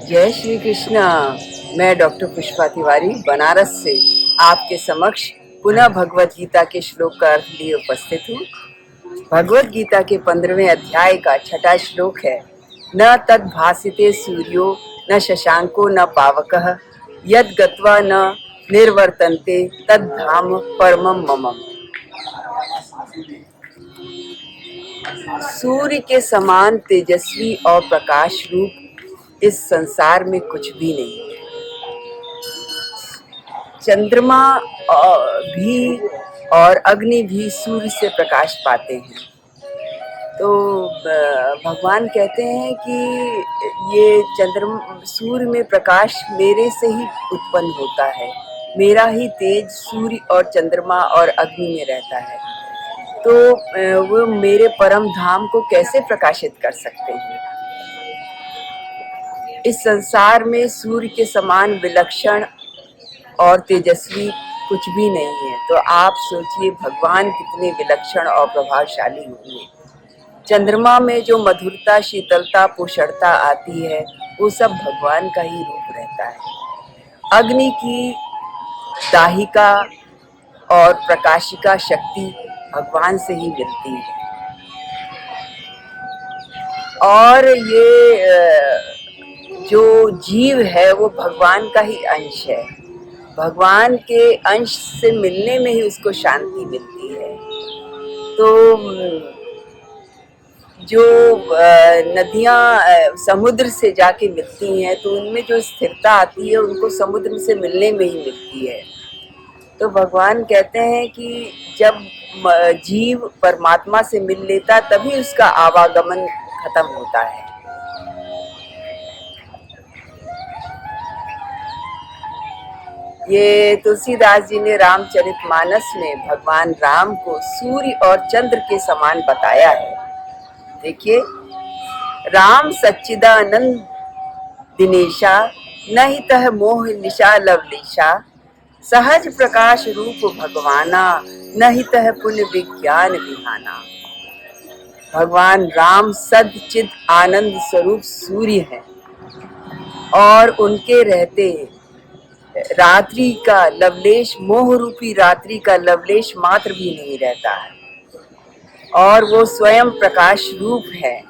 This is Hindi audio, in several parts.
जय श्री कृष्णा। मैं डॉक्टर पुष्पा तिवारी बनारस से आपके समक्ष पुनः भगवत गीता के श्लोक का अर्थ लिए उपस्थित हूँ। भगवत गीता के 15वें अध्याय का 6वां श्लोक है, न तद भासिते सूर्यो न शशांको न पावकः यद गत्वा न निर्वर्तन्ते तद धाम परमम मम। सूर्य के समान तेजस्वी और प्रकाश रूप इस संसार में कुछ भी नहीं है। चंद्रमा भी और अग्नि भी सूर्य से प्रकाश पाते हैं। तो भगवान कहते हैं कि ये सूर्य में प्रकाश मेरे से ही उत्पन्न होता है। मेरा ही तेज सूर्य और चंद्रमा और अग्नि में रहता है। तो वो मेरे परम धाम को कैसे प्रकाशित कर सकते हैं। इस संसार में सूर्य के समान विलक्षण और तेजस्वी कुछ भी नहीं है। तो आप सोचिए भगवान कितने विलक्षण और प्रभावशाली होंगे। चंद्रमा में जो मधुरता, शीतलता, पोषणता आती है वो सब भगवान का ही रूप रहता है। अग्नि की दाहिका और प्रकाशिका शक्ति भगवान से ही मिलती है। और ये जो जीव है वो भगवान का ही अंश है। भगवान के अंश से मिलने में ही उसको शांति मिलती है। तो जो नदियाँ समुद्र से जाके मिलती हैं तो उनमें जो स्थिरता आती है उनको समुद्र से मिलने में ही मिलती है। तो भगवान कहते हैं कि जब जीव परमात्मा से मिल लेता तभी उसका आवागमन खत्म होता है। ये तुलसीदास जी ने रामचरितमानस में भगवान राम को सूर्य और चंद्र के समान बताया है। देखिए, राम सच्चिदानंद दिनेशा नहितः मोह निशा लवलेशा सहज प्रकाश रूप भगवाना नहितः पुण्य विज्ञान विहाना। भगवान राम सच्चिद आनंद स्वरूप सूर्य है और उनके रहते रात्रि का लवलेश, मोह रूपी रात्रि का लवलेश मात्र भी नहीं रहता है और वो स्वयं प्रकाश रूप है।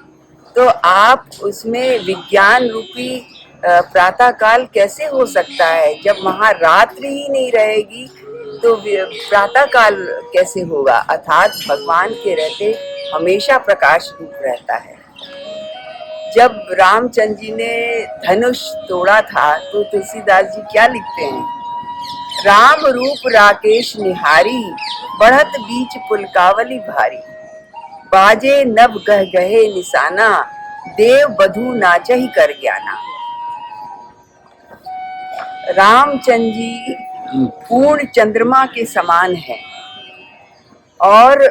तो आप उसमें विज्ञान रूपी प्रातः काल कैसे हो सकता है। जब वहाँ रात्रि ही नहीं रहेगी तो प्रातः काल कैसे होगा। अर्थात भगवान के रहते हमेशा प्रकाश रूप रहता है। जब रामचंद्र जी ने धनुष तोड़ा था तो तुलसीदास जी क्या लिखते हैं, राम रूप राकेश निहारी बढ़त बीच पुलकावली भारी बाजे नभ गह गहे निशाना देव बधू नाचहि कर ज्ञाना। रामचंद्र जी पूर्ण चंद्रमा के समान है और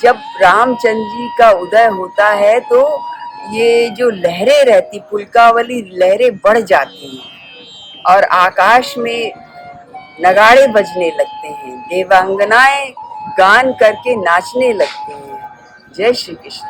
जब रामचंद्र जी का उदय होता है तो ये जो लहरें रहती, पुलकावली लहरें बढ़ जाती हैं और आकाश में नगाड़े बजने लगते हैं, देवांगनाएं गान करके नाचने लगती हैं। जय श्री कृष्ण।